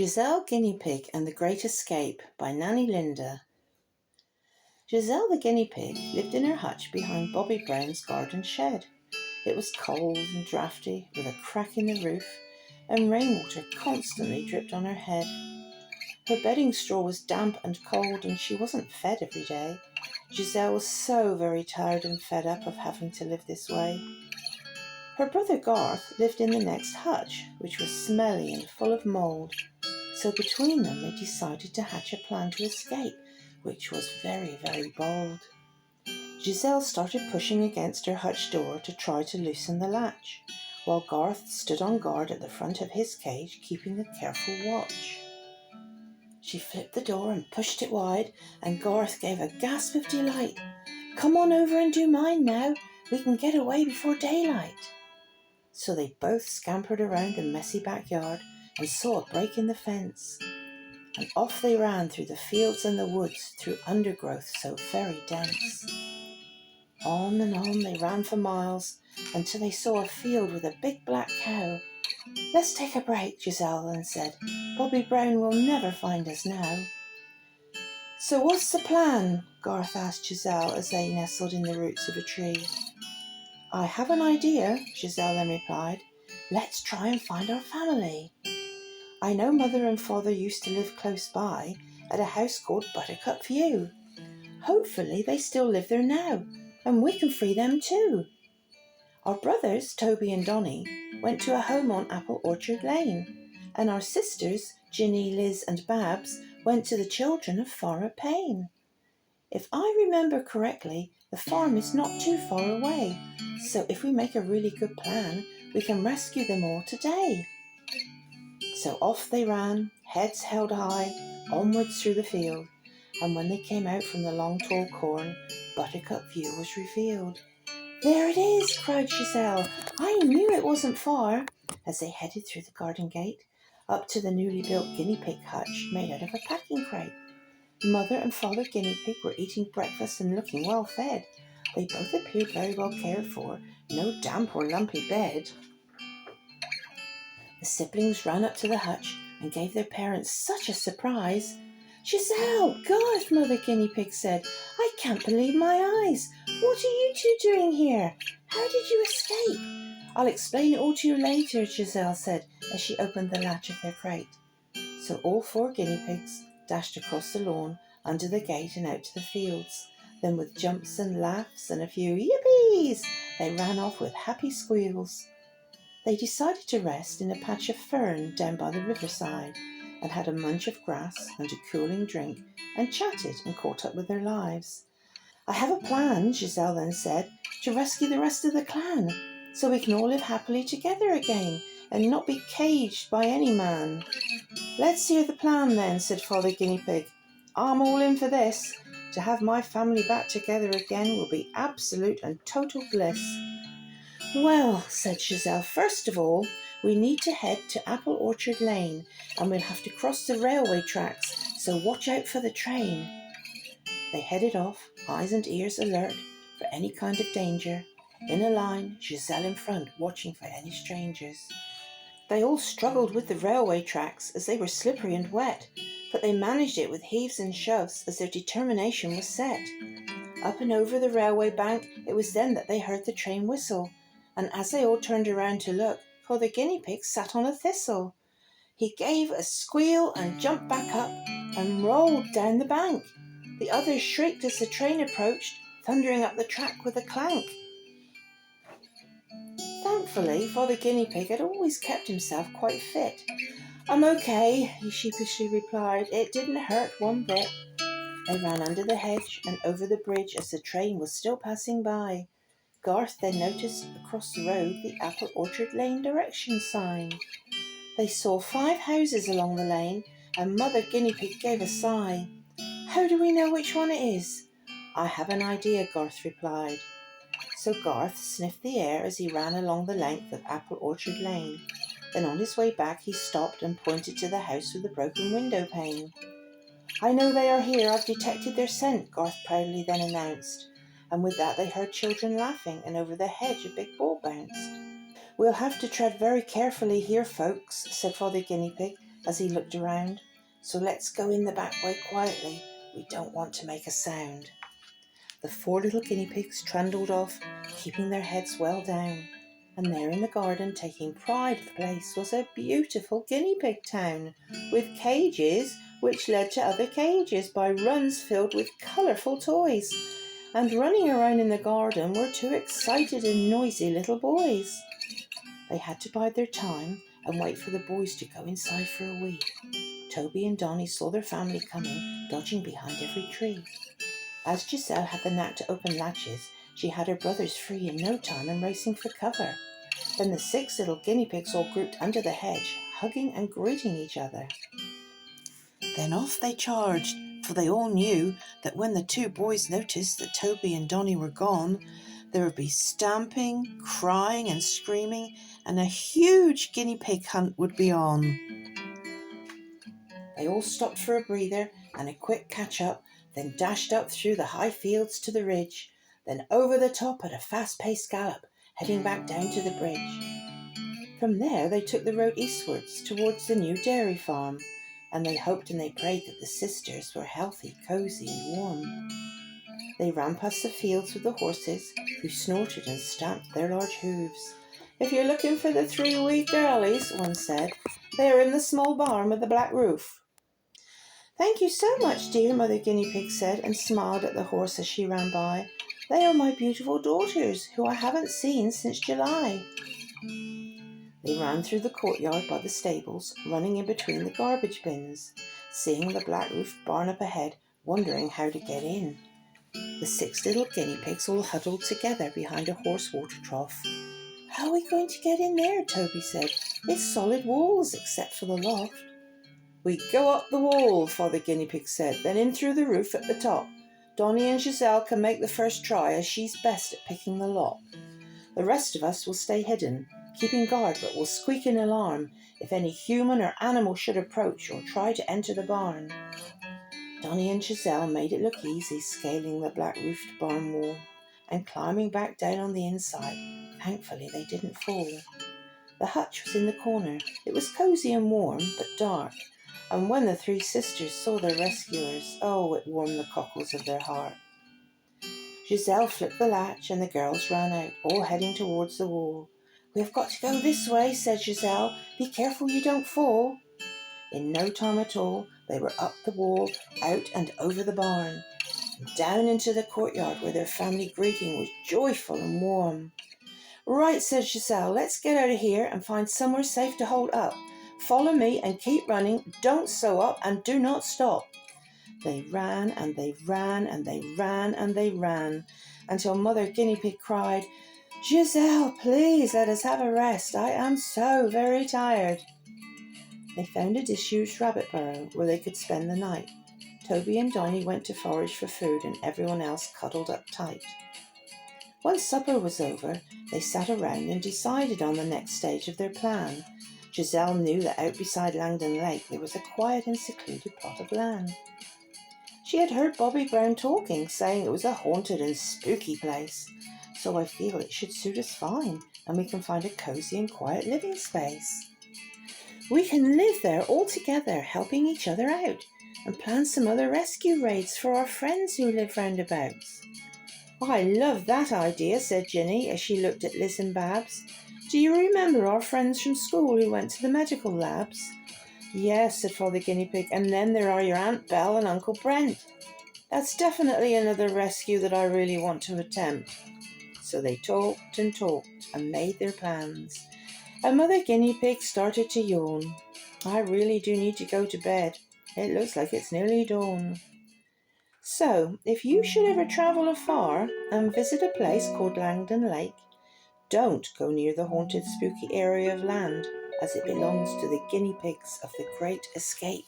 Giselle Guinea Pig and the Great Escape by Nanny Linda. Giselle the Guinea Pig lived in her hutch behind Bobby Brown's garden shed. It was cold and draughty, with a crack in the roof, and rainwater constantly dripped on her head. Her bedding straw was damp and cold, and she wasn't fed every day. Giselle was so very tired and fed up of having to live this way. Her brother Garth lived in the next hutch, which was smelly and full of mould. So between them they decided to hatch a plan to escape, which was very, very bold. Giselle started pushing against her hutch door to try to loosen the latch, while Garth stood on guard at the front of his cage, keeping a careful watch. She flipped the door and pushed it wide, and Garth gave a gasp of delight. "Come on over and do mine now. We can get away before daylight." So they both scampered around the messy backyard and saw a break in the fence. And off they ran through the fields and the woods, through undergrowth so very dense. On and on they ran for miles, until they saw a field with a big black cow. "Let's take a break," Giselle then said. "Bobby Brown will never find us now." "So what's the plan?" Garth asked Giselle as they nestled in the roots of a tree. "I have an idea," Giselle then replied. "Let's try and find our family. I know Mother and Father used to live close by at a house called Buttercup View. Hopefully they still live there now, and we can free them too. Our brothers, Toby and Donny, went to a home on Apple Orchard Lane, and our sisters, Ginny, Liz and Babs, went to the children of Farmer Payne. If I remember correctly, the farm is not too far away, so if we make a really good plan, we can rescue them all today." So off they ran, heads held high, onwards through the field, and when they came out from the long tall corn, Buttercup View was revealed. "There it is!" cried Giselle. "I knew it wasn't far," as they headed through the garden gate, up to the newly built guinea pig hutch made out of a packing crate. Mother and Father Guinea Pig were eating breakfast and looking well fed. They both appeared very well cared for, no damp or lumpy bed. The siblings ran up to the hutch and gave their parents such a surprise. "Giselle, Garth," Mother Guinea Pig said, "I can't believe my eyes. What are you two doing here? How did you escape?" "I'll explain it all to you later," Giselle said as she opened the latch of their crate. So all four guinea pigs dashed across the lawn, under the gate and out to the fields. Then with jumps and laughs and a few yippies, they ran off with happy squeals. They decided to rest in a patch of fern down by the riverside, and had a munch of grass and a cooling drink, and chatted and caught up with their lives. "I have a plan," Giselle then said, "to rescue the rest of the clan, so we can all live happily together again, and not be caged by any man." "Let's hear the plan then," said Father Guinea Pig. "I'm all in for this. To have my family back together again will be absolute and total bliss." "Well," said Giselle, "first of all, we need to head to Apple Orchard Lane, and we'll have to cross the railway tracks, so watch out for the train." They headed off, eyes and ears alert for any kind of danger, in a line, Giselle in front, watching for any strangers. They all struggled with the railway tracks, as they were slippery and wet, but they managed it with heaves and shoves, as their determination was set. Up and over the railway bank, it was then that they heard the train whistle, and as they all turned around to look, Father Guinea Pig sat on a thistle. He gave a squeal and jumped back up and rolled down the bank. The others shrieked as the train approached, thundering up the track with a clank. Thankfully, Father Guinea Pig had always kept himself quite fit. "I'm okay," he sheepishly replied. "It didn't hurt one bit." They ran under the hedge and over the bridge as the train was still passing by. Garth then noticed across the road the Apple Orchard Lane direction sign. They saw 5 houses along the lane, and Mother Guinea Pig gave a sigh. "How do we know which one it is?" "I have an idea," Garth replied. So Garth sniffed the air as he ran along the length of Apple Orchard Lane. Then on his way back he stopped and pointed to the house with the broken window pane. "I know they are here. I've detected their scent," Garth proudly then announced. And with that they heard children laughing, and over the hedge a big ball bounced. "We'll have to tread very carefully here, folks," said Father Guinea Pig. as he looked around. "So let's go in the back way quietly. We don't want to make a sound." The 4 little guinea pigs trundled off, keeping their heads well down. And there in the garden, taking pride of the place, was a beautiful guinea pig town, with cages which led to other cages by runs filled with colourful toys. And running around in the garden were 2 excited and noisy little boys. They had to bide their time and wait for the boys to go inside for a wee. Toby and Donnie saw their family coming, dodging behind every tree. As Giselle had the knack to open latches, she had her brothers free in no time and racing for cover. Then the 6 little guinea pigs all grouped under the hedge, hugging and greeting each other. Then off they charged, for they all knew that when the 2 boys noticed that Toby and Donnie were gone, there would be stamping, crying and screaming, and a huge guinea pig hunt would be on. They all stopped for a breather and a quick catch-up, then dashed up through the high fields to the ridge, then over the top at a fast-paced gallop, heading back down to the bridge. From there they took the road eastwards towards the new dairy farm, and they hoped and they prayed that the sisters were healthy, cosy and warm. They ran past the fields with the horses, who snorted and stamped their large hooves. "If you're looking for the 3 wee girlies," one said, "they are in the small barn with the black roof." "Thank you so much, dear," Mother Guinea Pig said, and smiled at the horse as she ran by. "They are my beautiful daughters, who I haven't seen since July." They ran through the courtyard by the stables, running in between the garbage bins, seeing the black roofed barn up ahead, wondering how to get in. The 6 little guinea pigs all huddled together behind a horse water trough. "How are we going to get in there?" Toby said. "It's solid walls except for the loft." "We go up the wall," Father Guinea Pig said, "then in through the roof at the top. Donnie and Giselle can make the first try, as she's best at picking the lock. The rest of us will stay hidden, keeping guard, but will squeak in alarm if any human or animal should approach or try to enter the barn." Donnie and Giselle made it look easy, scaling the black-roofed barn wall and climbing back down on the inside. Thankfully, they didn't fall. The hutch was in the corner. It was cosy and warm, but dark, and when the 3 sisters saw their rescuers, oh, it warmed the cockles of their heart. Giselle flipped the latch and the girls ran out, all heading towards the wall. "We've got to go this way," said Giselle. "Be careful you don't fall." In no time at all, they were up the wall, out and over the barn, and down into the courtyard where their family greeting was joyful and warm. "Right," said Giselle, "let's get out of here and find somewhere safe to hold up. Follow me and keep running. Don't sew up and do not stop." They ran and they ran and they ran and they ran until Mother Guinea Pig cried, "Giselle, please let us have a rest. I am so very tired." They found a disused rabbit burrow where they could spend the night. Toby and Donnie went to forage for food and everyone else cuddled up tight. Once supper was over, they sat around and decided on the next stage of their plan. Giselle knew that out beside Langdon Lake there was a quiet and secluded plot of land. She had heard Bobby Brown talking, saying it was a haunted and spooky place. "So I feel it should suit us fine, and we can find a cosy and quiet living space. We can live there all together, helping each other out, and plan some other rescue raids for our friends who live roundabouts." "I love that idea," said Ginny as she looked at Liz and Babs. "Do you remember our friends from school who went to the medical labs?" "Yes," said Father Guinea Pig, "and then there are your Aunt Belle and Uncle Brent. That's definitely another rescue that I really want to attempt." So they talked and made their plans. And Mother Guinea Pig started to yawn. "I really do need to go to bed. It looks like it's nearly dawn." So, if you should ever travel afar and visit a place called Langdon Lake, don't go near the haunted, spooky area of land, as it belongs to the guinea pigs of the Great Escape.